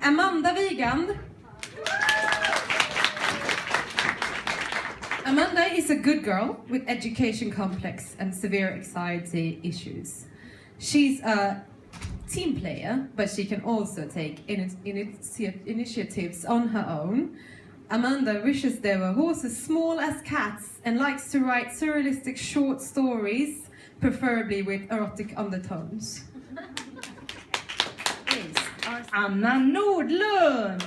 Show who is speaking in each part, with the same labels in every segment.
Speaker 1: Amanda Wigand. Amanda is a good girl with education complex and severe anxiety issues. She's a team player, but she can also take initiatives on her own. Amanda wishes there were horses small as cats and likes to write surrealistic short stories, preferably with erotic undertones.
Speaker 2: Please, Anna Nordlund!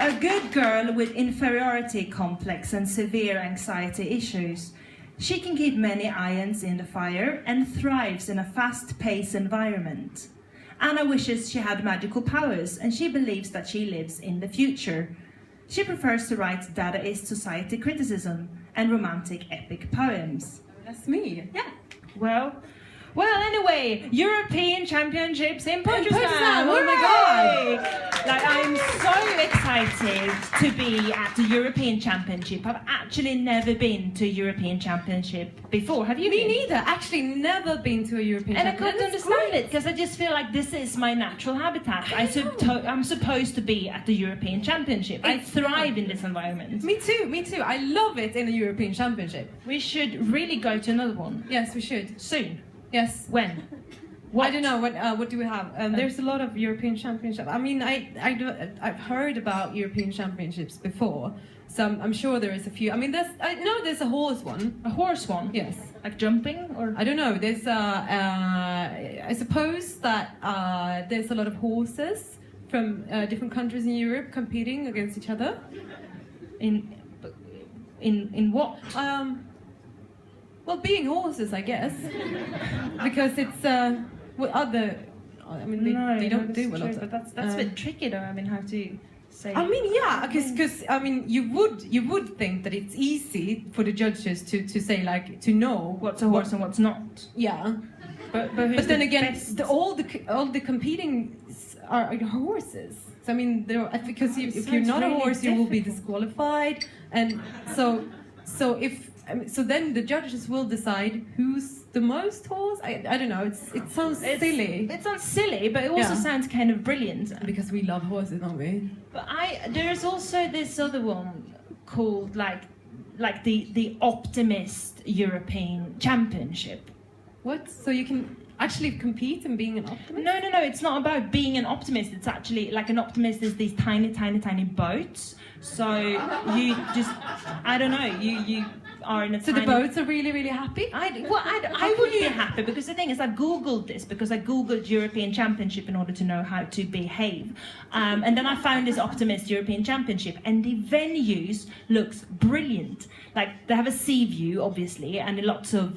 Speaker 2: A good girl with inferiority complex and severe anxiety issues. She can keep many irons in the fire and thrives in a fast-paced environment. Anna wishes she had magical powers and she believes that she lives in the future. She prefers to write Dadaist society criticism and romantic epic poems.
Speaker 1: That's me.
Speaker 2: Yeah. Well, anyway, European Championships in Portugal.
Speaker 1: Oh my God!
Speaker 2: Like, I'm so excited to be at the European Championship. I've actually never been to a European Championship before. Have you been?
Speaker 1: Me neither. Actually, never been to a European Championship.
Speaker 2: And I couldn't understand it because I just feel like this is my natural habitat. I'm supposed to be at the European Championship. I thrive in this environment.
Speaker 1: Me too. I love it in a European Championship.
Speaker 2: We should really go to another one.
Speaker 1: Yes, we should.
Speaker 2: Soon.
Speaker 1: Yes.
Speaker 2: When?
Speaker 1: I don't know. What do we have? There's a lot of European Championships. I mean, I've heard about European Championships before, so I'm sure there is a few. I mean, there's a horse one.
Speaker 2: A horse one?
Speaker 1: Yes.
Speaker 2: Like jumping, or
Speaker 1: I don't know. There's I suppose that there's a lot of horses from different countries in Europe competing against each other.
Speaker 2: In what?
Speaker 1: Well, being horses, I guess, because it's what other. I mean, they don't do a lot.
Speaker 2: But that's a bit tricky, though. I mean, how to say?
Speaker 1: I mean, yeah, because I mean, you would think that it's easy for the judges to say, like, to know
Speaker 2: what's a horse and what's not.
Speaker 1: Yeah,
Speaker 2: but
Speaker 1: then again, all the competing are horses. So I mean, because if you're not a horse, you will be disqualified, and so if. So then the judges will decide who's the most horse. I don't know. It sounds silly.
Speaker 2: It sounds silly, but it also sounds kind of brilliant.
Speaker 1: Because we love horses, don't we?
Speaker 2: But there's also this other one called like the Optimist European Championship.
Speaker 1: What? So you can actually compete in being an optimist?
Speaker 2: No. It's not about being an optimist. It's actually like an optimist is these tiny boats. So you just, I don't know, you are in a
Speaker 1: So the boats are really, really happy?
Speaker 2: I would be happy because the thing is I googled this because I googled European Championship in order to know how to behave. And then I found this Optimist European Championship and the venues looks brilliant. Like they have a sea view obviously and lots of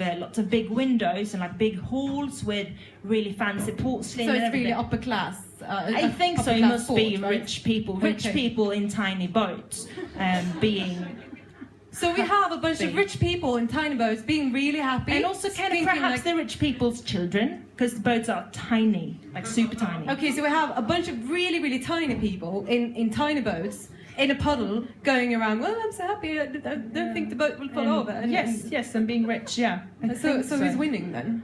Speaker 2: big windows and like big halls with really fancy porcelain.
Speaker 1: So
Speaker 2: and
Speaker 1: it's really
Speaker 2: everything.
Speaker 1: upper class.
Speaker 2: I think so. It must be
Speaker 1: right?
Speaker 2: rich people in tiny boats, being.
Speaker 1: So we have a bunch of rich people in tiny boats being really happy,
Speaker 2: and also kind of perhaps the rich people's children, because the boats are tiny, like super tiny.
Speaker 1: Okay, so we have a bunch of really, really tiny people in tiny boats in a puddle going around. Well, I'm so happy. I don't think the boat will fall over. And,
Speaker 2: yes, and being rich, yeah.
Speaker 1: So who's winning then?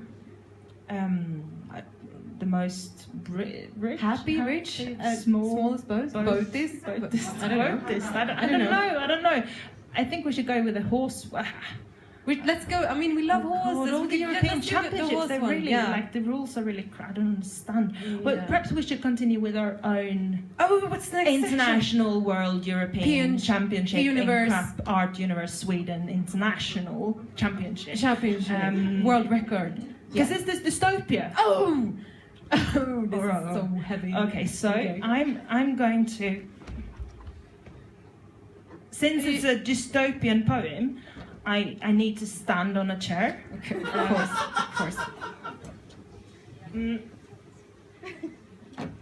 Speaker 2: The most rich,
Speaker 1: happy, rich,
Speaker 2: smallest boat.
Speaker 1: Boatis. I
Speaker 2: don't know. I think we should go with a horse.
Speaker 1: Let's go. I mean, we love horses.
Speaker 2: All the European Championships, they're really like the rules are really. I don't understand. Well, perhaps we should continue with our own.
Speaker 1: Oh, what's the next
Speaker 2: International World European Championship
Speaker 1: Universe.
Speaker 2: in Crap Art Universe Sweden International Championship.
Speaker 1: World record.
Speaker 2: Because it's this dystopia.
Speaker 1: Oh, this is so heavy.
Speaker 2: Okay, so I'm going to. Since it's a dystopian poem, I need to stand on a chair.
Speaker 1: Okay, of course.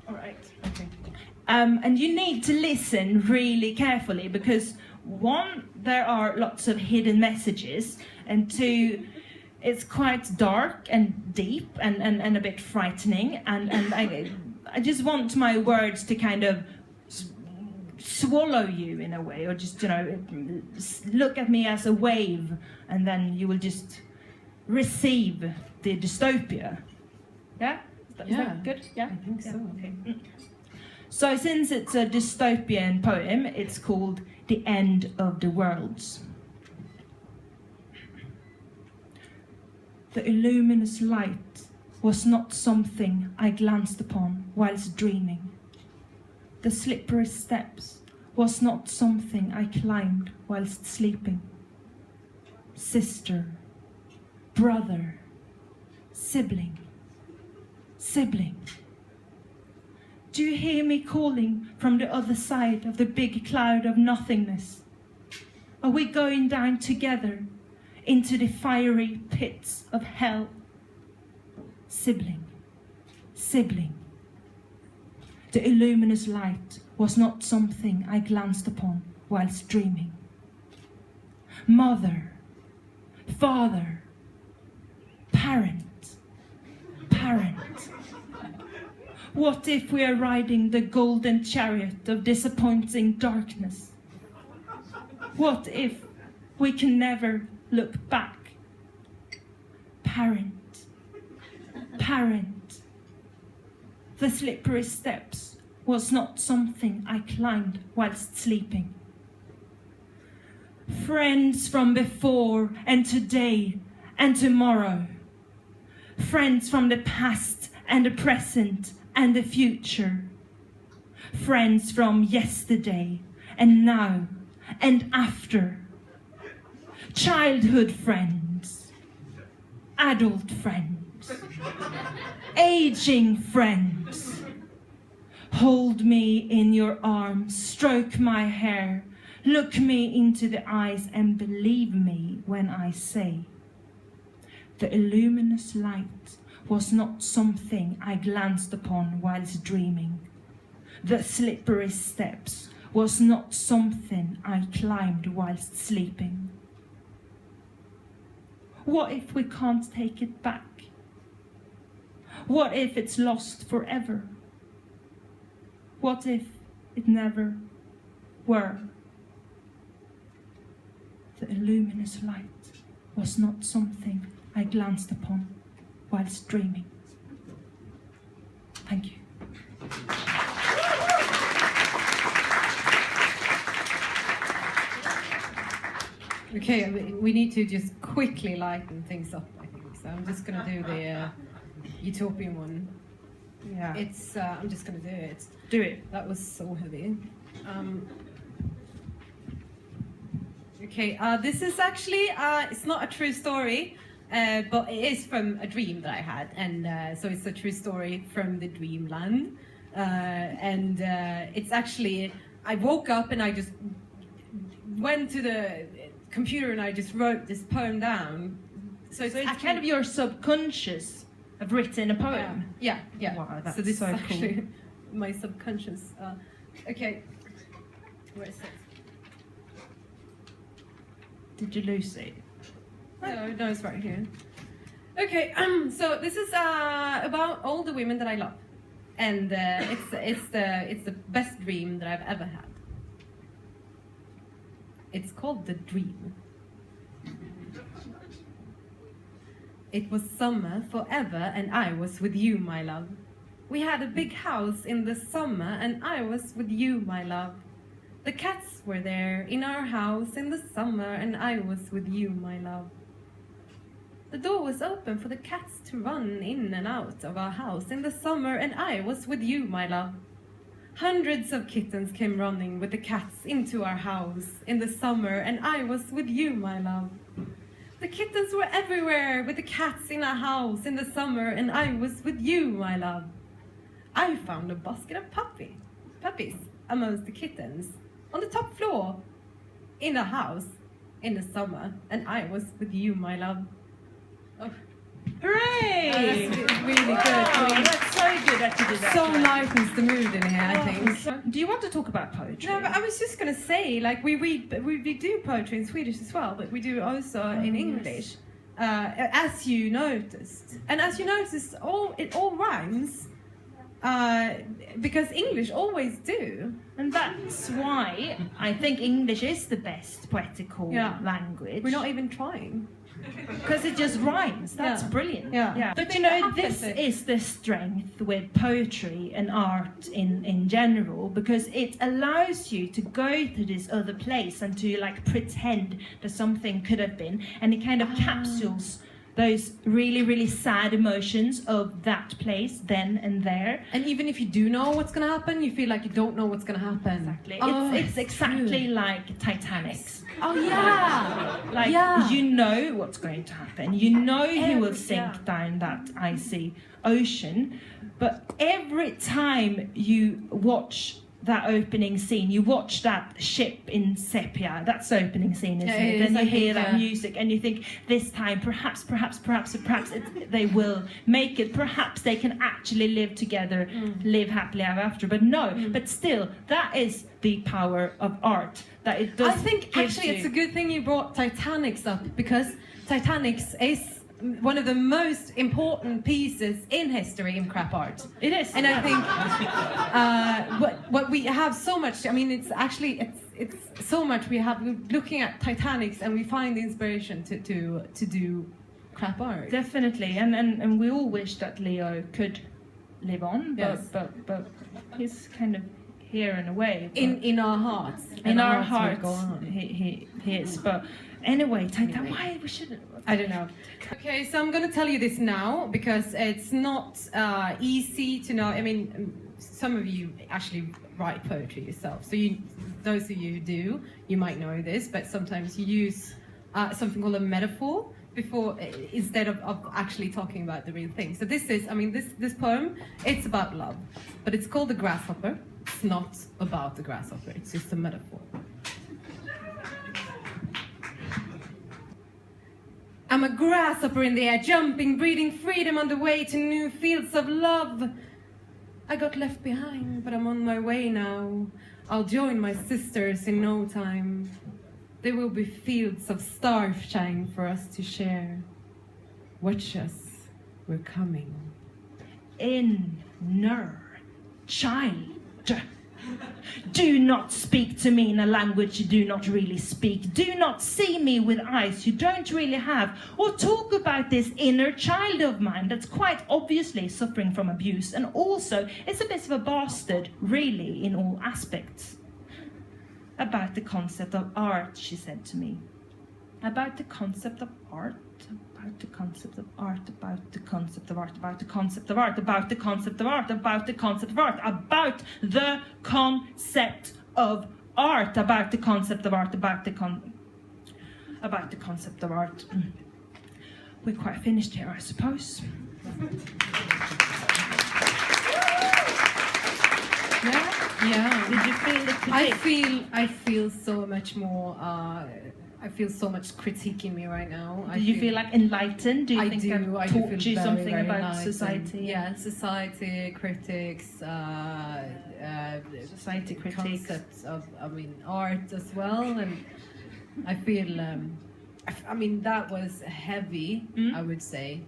Speaker 2: All right. Okay. And you need to listen really carefully because one, there are lots of hidden messages, and two, it's quite dark and deep and a bit frightening, and I just want my words to kind of swallow you in a way, or just, you know, look at me as a wave, and then you will just receive the dystopia. Yeah? Is that good? Yeah,
Speaker 1: I think so.
Speaker 2: Okay. So since it's a dystopian poem, it's called The End of the Worlds. The luminous light was not something I glanced upon whilst dreaming. The slippery steps was not something I climbed whilst sleeping. Sister, brother, sibling, sibling. Do you hear me calling from the other side of the big cloud of nothingness? Are we going down together into the fiery pits of hell? Sibling, sibling. The luminous light was not something I glanced upon whilst dreaming. Mother, father, parent, parent. What if we are riding the golden chariot of disappointing darkness? What if we can never look back? Parent, parent. The slippery steps was not something I climbed whilst sleeping. Friends from before and today and tomorrow. Friends from the past and the present and the future. Friends from yesterday and now and after. Childhood friends, adult friends, aging friends. Hold me in your arms, stroke my hair, look me into the eyes and believe me when I say, the luminous light was not something I glanced upon whilst dreaming. The slippery steps was not something I climbed whilst sleeping. What if we can't take it back? What if it's lost forever? What if it never were? The luminous light was not something I glanced upon whilst dreaming. Thank you.
Speaker 1: Okay, we need to just quickly lighten things up, I think. So I'm just going to do the utopian one.
Speaker 2: Yeah.
Speaker 1: It's. I'm just going to do it.
Speaker 2: Do it.
Speaker 1: That was so heavy. Okay, this is actually, it's not a true story, but it is from a dream that I had. And so it's a true story from the dreamland. And it's actually, I woke up and I just went to the computer and I just wrote this poem down. So it's actually
Speaker 2: kind of your subconscious have written a poem.
Speaker 1: Yeah.
Speaker 2: Wow, that's
Speaker 1: so this
Speaker 2: so
Speaker 1: is actually
Speaker 2: cool.
Speaker 1: my subconscious. Okay, where is it?
Speaker 2: Did you lose it?
Speaker 1: No, it's right here. Okay, so this is about all the women that I love, and it's the best dream that I've ever had. It's called The Dream. It was summer forever, and I was with you, my love. We had a big house in the summer, and I was with you, my love. The cats were there in our house in the summer, and I was with you, my love. The door was open for the cats to run in and out of our house in the summer, and I was with you, my love. Hundreds of kittens came running with the cats into our house in the summer, and I was with you, my love. The kittens were everywhere with the cats in our house in the summer, and I was with you, my love. I found a basket of puppies amongst the kittens on the top floor in a house in the summer, and I was with you, my love. Oh.
Speaker 2: Hooray!
Speaker 1: That's really good.
Speaker 2: Wow, that's so good that you did that.
Speaker 1: So
Speaker 2: right.
Speaker 1: lightens the mood in here, I think.
Speaker 2: Do you want to talk about poetry?
Speaker 1: No, but I was just going to say, like, we do poetry in Swedish as well, but we do also in English, as you noticed. And as you noticed, it all rhymes, because English always do.
Speaker 2: And that's why I think English is the best poetical language.
Speaker 1: We're not even trying.
Speaker 2: Because it just rhymes. That's brilliant.
Speaker 1: Yeah.
Speaker 2: But you know, this is the strength with poetry and art in general, because it allows you to go to this other place and to like pretend that something could have been, and it kind of capsules those really, really sad emotions of that place then and there.
Speaker 1: And even if you do know what's going to happen, you feel like you don't know what's going to happen.
Speaker 2: Exactly. It's exactly like Titanic's.
Speaker 1: Oh, yeah.
Speaker 2: Like, you know what's going to happen. You know he will sink down that icy ocean. But every time you watch that opening scene, you watch that ship in sepia, that's the opening scene, isn't it? Then you hear that music and you think, this time, perhaps they will make it. Perhaps they can actually live together, live happily ever after. But no, but still, that is the power of art. That it does.
Speaker 1: I think actually it's a good thing you brought Titanic's up, because Titanic's is one of the most important pieces in history in crap art.
Speaker 2: It is.
Speaker 1: And I think what we have so much, I mean, it's actually, it's so much we have looking at Titanic's, and we find the inspiration to do crap art.
Speaker 2: Definitely, and we all wish that Leo could live on, but he's kind of here in a way.
Speaker 1: In our hearts.
Speaker 2: In our hearts, he is. But anyway, Titan, why we shouldn't?
Speaker 1: I don't know. Okay, so I'm going to tell you this now, because it's not easy to know. I mean, some of you actually write poetry yourself. So those of you who do, you might know this, but sometimes you use something called a metaphor instead of actually talking about the real thing. So this is, I mean, this poem, it's about love, but it's called The Grasshopper. It's not about the grasshopper, it's just a metaphor. I'm a grasshopper in the air, jumping, breathing freedom on the way to new fields of love. I got left behind, but I'm on my way now. I'll join my sisters in no time. There will be fields of starshine for us to share. Watch us, we're coming.
Speaker 2: Inner child. Do not speak to me in a language you do not really speak. Do not see me with eyes you don't really have. Or talk about this inner child of mine that's quite obviously suffering from abuse. And also, it's a bit of a bastard, really, in all aspects. About the concept of art, she said to me. About the concept of art. About the concept of art, about the concept of art, about the concept of art, about the concept of art, about the concept of art, about the concept of art, about the concept of art, about the concept of art. We're quite finished here, I suppose.
Speaker 1: Yeah.
Speaker 2: Did you feel the
Speaker 1: I feel so much more. I feel so much critique in me right now.
Speaker 2: Do you feel like enlightened? Do you think I've taught you
Speaker 1: very,
Speaker 2: something
Speaker 1: very
Speaker 2: about
Speaker 1: enlightened.
Speaker 2: society?
Speaker 1: Yeah, society, critics,
Speaker 2: society critiques.
Speaker 1: Concepts of, I mean, art as well. And I feel, I mean, that was heavy, I would say.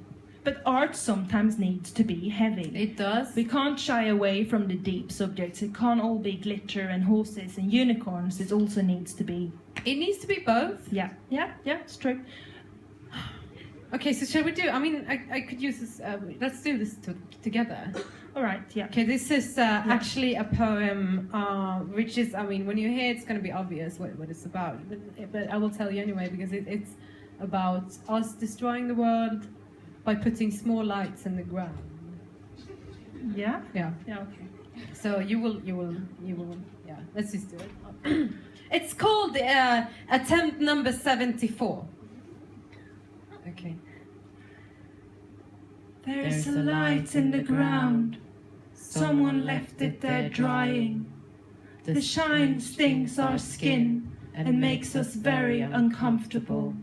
Speaker 2: But art sometimes needs to be heavy.
Speaker 1: It does.
Speaker 2: We can't shy away from the deep subjects. It can't all be glitter and horses and unicorns. It also needs to be...
Speaker 1: It needs to be both.
Speaker 2: Yeah, it's true.
Speaker 1: Okay, so shall we do... I mean, I could use this... let's do this together.
Speaker 2: All right, yeah.
Speaker 1: Okay, this is actually a poem, which is... I mean, when you hear it's going to be obvious what it's about. But I will tell you anyway, because it's about us destroying the world by putting small lights in the ground.
Speaker 2: Yeah?
Speaker 1: Yeah.
Speaker 2: Yeah, okay.
Speaker 1: So you will, yeah, let's just do it. It's called attempt number 74. Okay.
Speaker 2: There's a light in the ground. Someone left it there drying. The shine stings our skin and makes us very uncomfortable.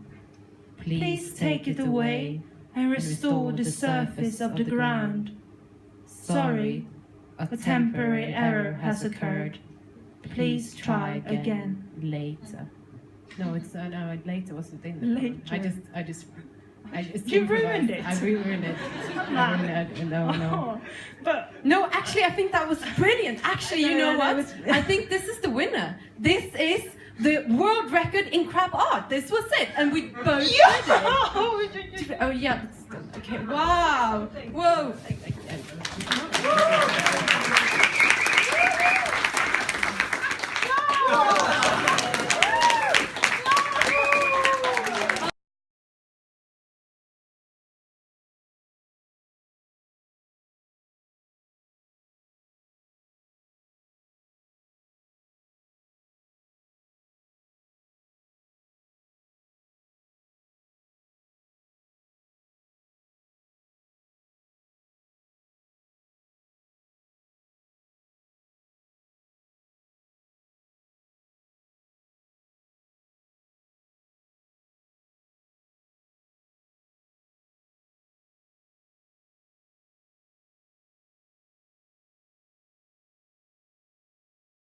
Speaker 2: Please take it away and restore the surface of the ground. Sorry, a temporary error has occurred. Please try again.
Speaker 1: Later. No, it's no. Later wasn't in the
Speaker 2: Later.
Speaker 1: I just.
Speaker 2: You ruined it.
Speaker 1: I ruined it. No.
Speaker 2: Oh, but
Speaker 1: no, actually, I think that was brilliant. Actually, you know what? I think this is the winner. This is the world record in crap art. This was it, and we both did it. Oh yeah, okay, wow, whoa.